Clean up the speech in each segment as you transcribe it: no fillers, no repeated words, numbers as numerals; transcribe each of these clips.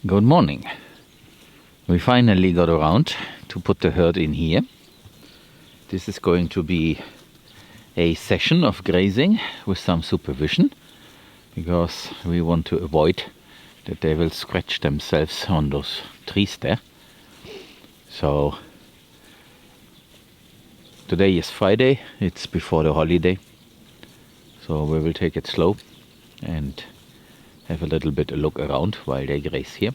Good morning. We finally got around to put the herd in here. This is going to be a session of grazing with some supervision, because we want to avoid that they will scratch themselves on those trees there. So today is Friday, it's before the holiday, so we will take it slow and have a little bit a look around while they graze here.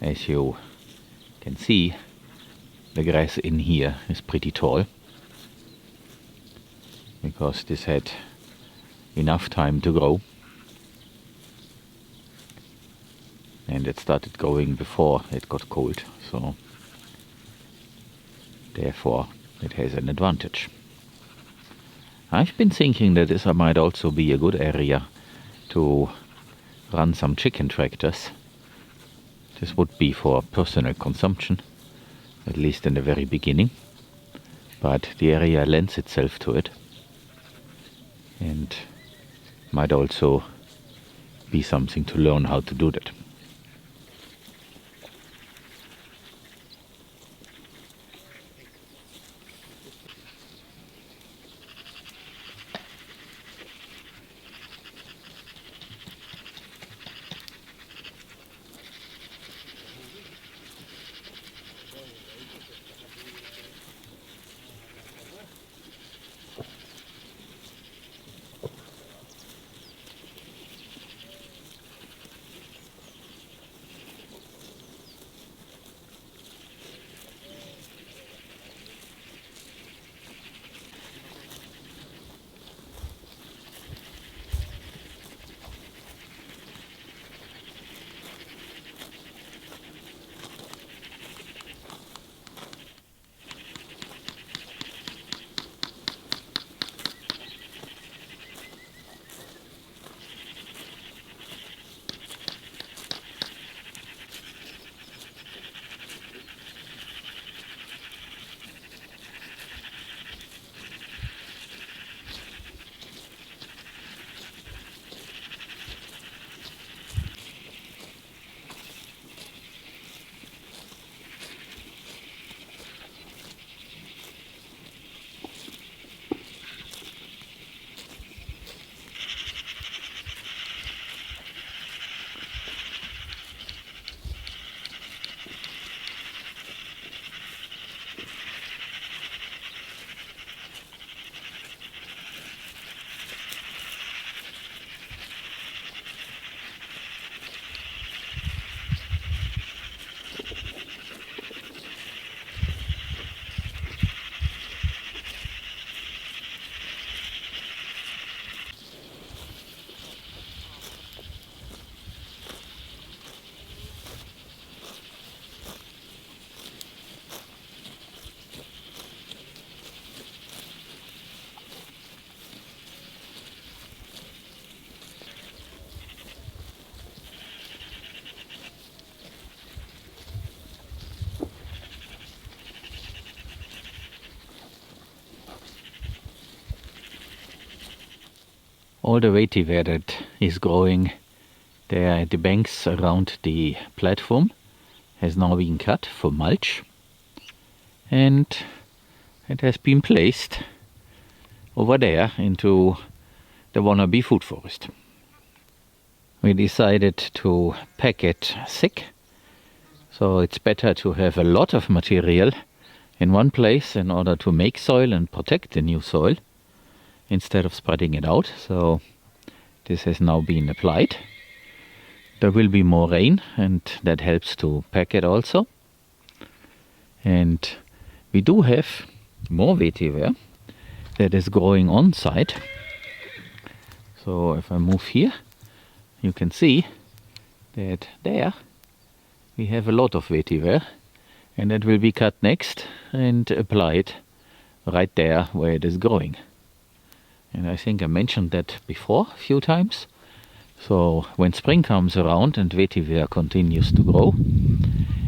As you can see, the grass in here is pretty tall, because this had enough time to grow, and it started growing before it got cold, so therefore it has an advantage. I've been thinking that this might also be a good area to run some chicken tractors. This would be for personal consumption, at least in the very beginning, but the area lends itself to it, and might also be something to learn how to do that. All the vetiver that is growing there at the banks around the platform has now been cut for mulch, and it has been placed over there into the wannabe food forest. We decided to pack it thick, so it's better to have a lot of material in one place in order to make soil and protect the new soil, instead of spreading it out. So this has now been applied. There will be more rain, and that helps to pack it also. And we do have more vetiver that is growing on site. So if I move here, you can see that there we have a lot of vetiver, and that will be cut next and applied right there where it is growing. And I think I mentioned that before a few times. So when spring comes around and vetiver continues to grow,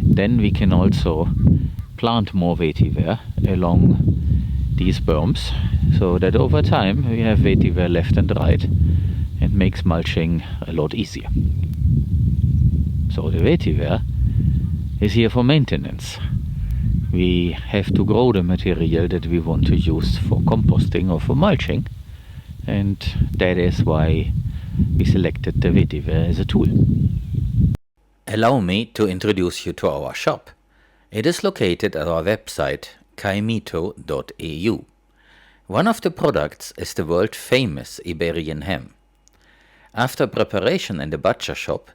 then we can also plant more vetiver along these berms, so that over time we have vetiver left and right, and makes mulching a lot easier. So the vetiver is here for maintenance. We have to grow the material that we want to use for composting or for mulching, and that is why we selected the vetiver as a tool. Allow me to introduce you to our shop. It is located at our website caimito.eu. One of the products is the world famous Iberian ham. After preparation in the butcher shop,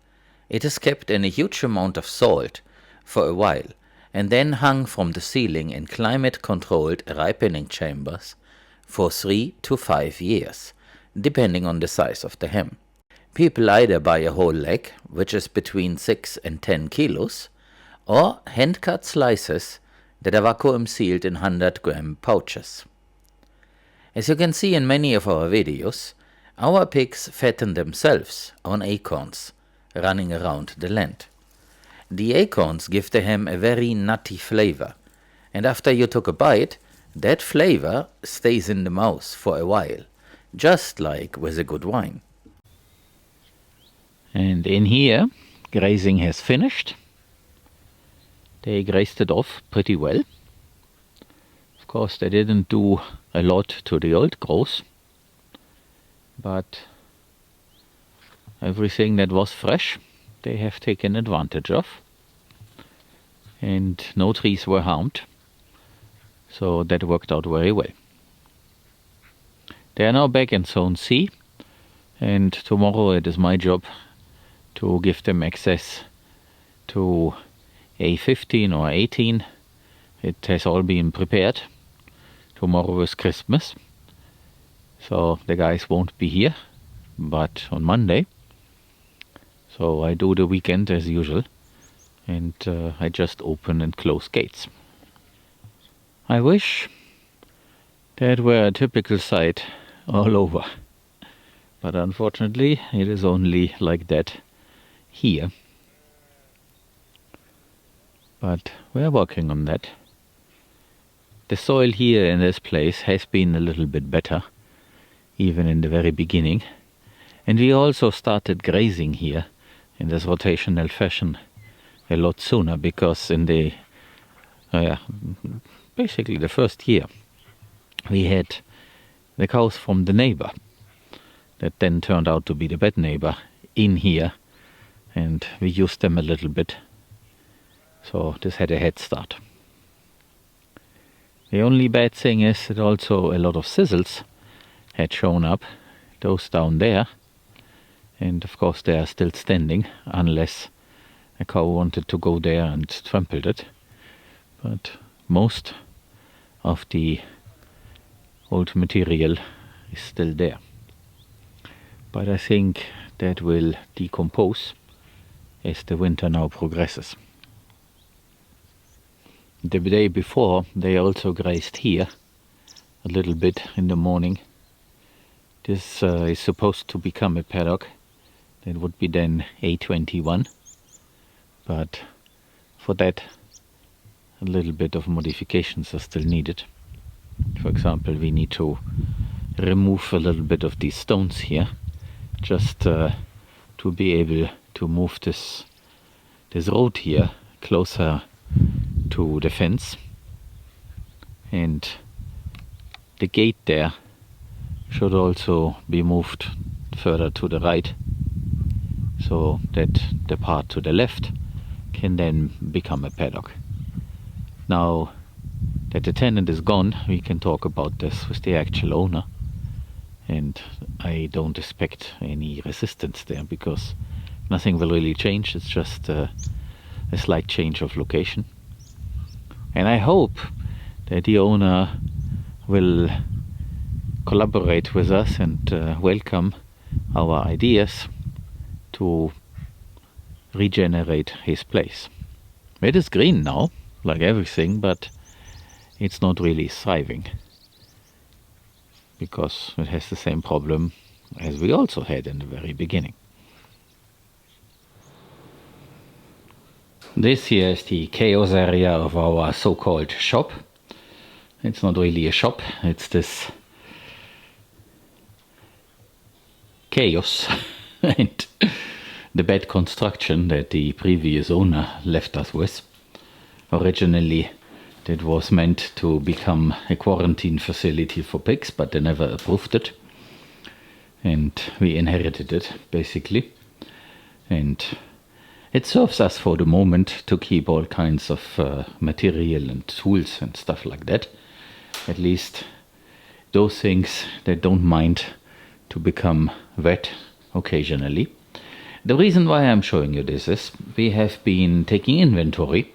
it is kept in a huge amount of salt for a while and then hung from the ceiling in climate-controlled ripening chambers for 3 to 5 years, depending on the size of the ham. People either buy a whole leg, which is between 6 and 10 kilos, or hand-cut slices that are vacuum-sealed in 100-gram pouches. As you can see in many of our videos, our pigs fatten themselves on acorns running around the land. The acorns give the ham a very nutty flavor, and after you took a bite, that flavor stays in the mouth for a while, just like with a good wine. And in here, grazing has finished. They grazed it off pretty well. Of course, they didn't do a lot to the old growth, but everything that was fresh they have taken advantage of, and no trees were harmed, so that worked out very well. They are now back in Zone C, and tomorrow it is my job to give them access to A15 or 18. It has all been prepared. Tomorrow is Christmas, so the guys won't be here, but on Monday. So I do the weekend as usual, and I just open and close gates. I wish that were a typical site all over, but unfortunately it is only like that here. But we're working on that. The soil here in this place has been a little bit better, even in the very beginning, and we also started grazing here in this rotational fashion a lot sooner, because in the basically the first year we had the cows from the neighbor that then turned out to be the bad neighbor in here, and we used them a little bit, so this had a head start. The only bad thing is that also a lot of sizzles had shown up, those down there, and of course they are still standing unless a cow wanted to go there and trampled it. But most of the old material is still there. But I think that will decompose as the winter now progresses. The day before they also grazed here a little bit in the morning. This is supposed to become a paddock. That would be then A21, but for that a little bit of modifications are still needed. For example, we need to remove a little bit of these stones here, just to be able to move this road here closer to the fence, and the gate there should also be moved further to the right, so that the part to the left can then become a paddock. Now that the tenant is gone, we can talk about this with the actual owner, and I don't expect any resistance there, because nothing will really change. It's just a slight change of location, and I hope that the owner will collaborate with us and welcome our ideas to regenerate his place. It is green now, like everything, but it's not really thriving, because it has the same problem as we also had in the very beginning. This here is the chaos area of our so-called shop. It's not really a shop, it's this chaos. And the bad construction that the previous owner left us with. Originally, it was meant to become a quarantine facility for pigs, but they never approved it. And we inherited it, basically. And it serves us for the moment to keep all kinds of material and tools and stuff like that. At least those things that don't mind to become wet occasionally. The reason why I'm showing you this is we have been taking inventory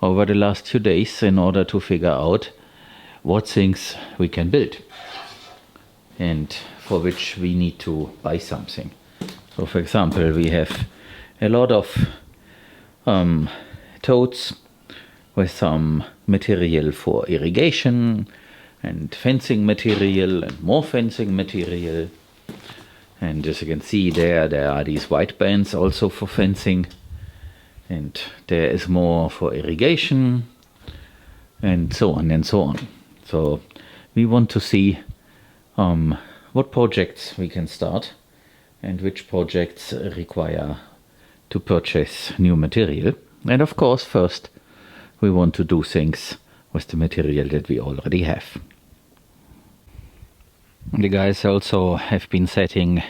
over the last few days in order to figure out what things we can build and for which we need to buy something. So for example, we have a lot of totes with some material for irrigation and fencing material and more fencing material. And as you can see there are these white bands also for fencing. And there is more for irrigation and so on and so on. So we want to see what projects we can start and which projects require to purchase new material. And of course, first we want to do things with the material that we already have. The guys also have been setting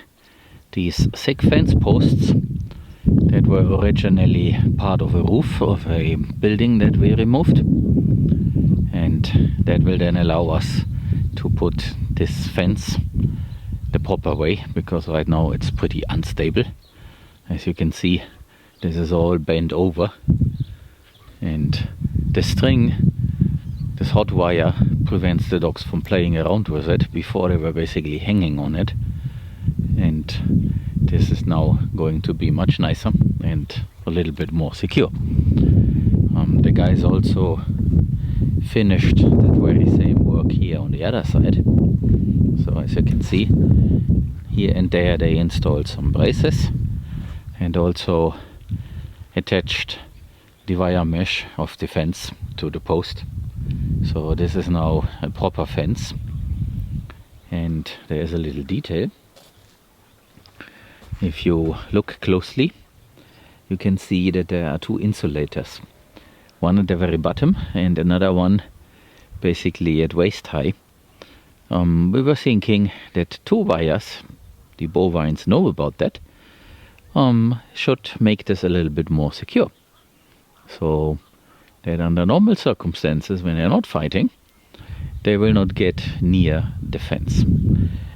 these thick fence posts that were originally part of a roof of a building that we removed. And that will then allow us to put this fence the proper way, because right now it's pretty unstable. As you can see, this is all bent over. And the string, this hot wire, prevents the dogs from playing around with it. Before they were basically hanging on it. And this is now going to be much nicer and a little bit more secure. The guys also finished that very same work here on the other side. So as you can see, here and there they installed some braces and also attached the wire mesh of the fence to the post. So this is now a proper fence. And there is a little detail. If you look closely, you can see that there are two insulators. One at the very bottom and another one basically at waist high. We were thinking that two wires, the bovines know about that, should make this a little bit more secure. So that under normal circumstances, when they're not fighting, they will not get near the fence.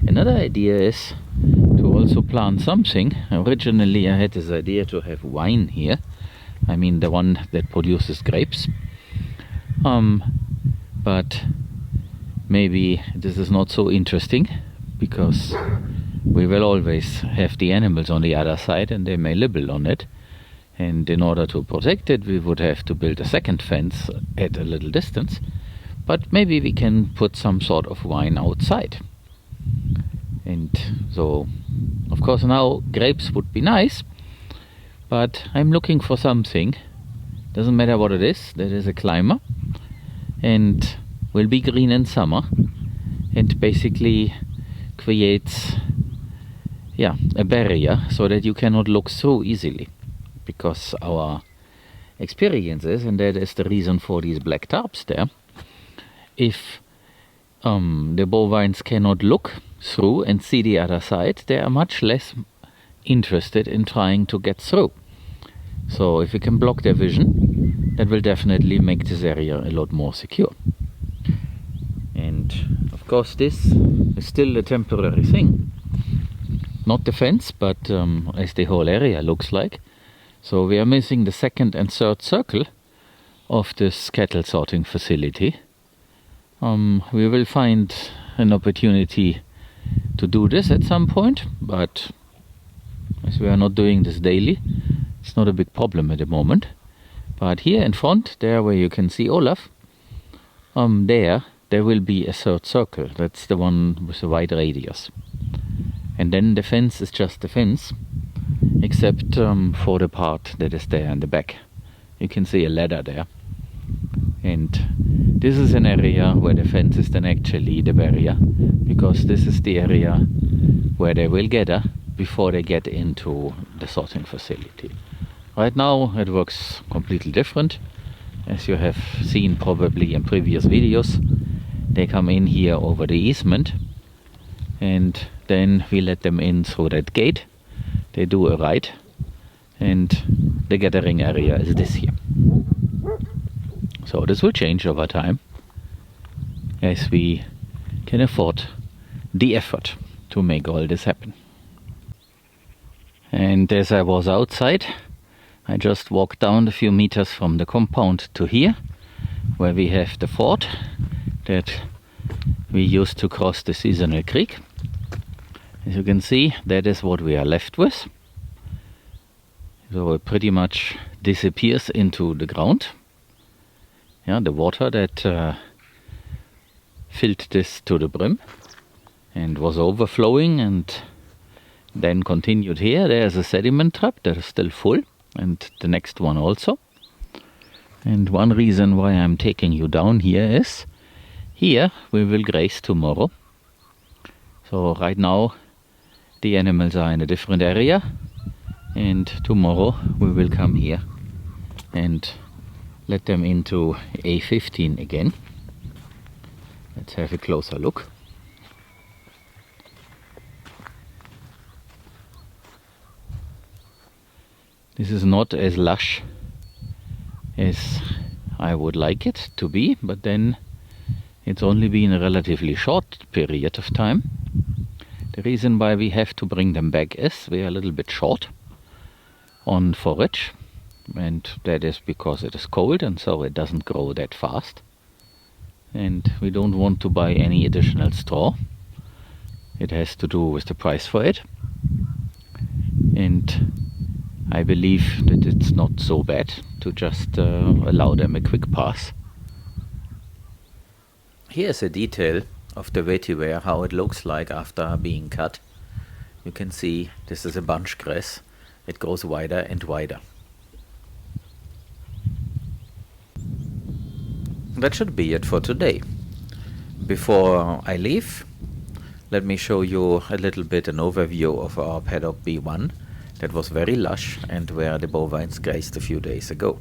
Another idea is to also plant something. Originally I had this idea to have wine here. I mean the one that produces grapes. But maybe this is not so interesting, because we will always have the animals on the other side and they may nibble on it. And in order to protect it, we would have to build a second fence at a little distance. But maybe we can put some sort of wine outside. And so, of course, now grapes would be nice, but I'm looking for something, doesn't matter what it is, that is a climber and will be green in summer and basically creates a barrier so that you cannot look through easily. Because our experience is, and that is the reason for these black tarps there, if the bovines cannot look through and see the other side, they are much less interested in trying to get through. So if we can block their vision, that will definitely make this area a lot more secure. And of course this is still a temporary thing. Not the fence, but as the whole area looks like. So we are missing the second and third circle of this cattle sorting facility. We will find an opportunity to do this at some point, but as we are not doing this daily, it's not a big problem at the moment. But here in front, there where you can see Olaf, there will be a third circle. That's the one with the wide radius. And then the fence is just the fence, except for the part that is there in the back. You can see a ladder there. And this is an area where the fence is then actually the barrier, because this is the area where they will gather before they get into the sorting facility. Right now it works completely different. As you have seen probably in previous videos, they come in here over the easement, and then we let them in through that gate. They do a right, and the gathering area is this here. So this will change over time as we can afford the effort to make all this happen. And as I was outside, I just walked down a few meters from the compound to here, where we have the ford that we used to cross the seasonal creek. As you can see, that is what we are left with. So it pretty much disappears into the ground. Yeah, the water that filled this to the brim and was overflowing and then continued here. There's a sediment trap that is still full, and the next one also. And one reason why I'm taking you down here is here we will graze tomorrow. So right now the animals are in a different area, and tomorrow we will come here and let them into A15 again. Let's have a closer look. This is not as lush as I would like it to be, but then it's only been a relatively short period of time. The reason why we have to bring them back is we are a little bit short on forage, and that is because it is cold and so it doesn't grow that fast. And we don't want to buy any additional straw. It has to do with the price for it. And I believe that it's not so bad to just allow them a quick pass. Here's a detail of the vetiver, how it looks like after being cut. You can see this is a bunch grass. It grows wider and wider. That should be it for today. Before I leave, let me show you a little bit an overview of our paddock B1 that was very lush and where the bovines grazed a few days ago.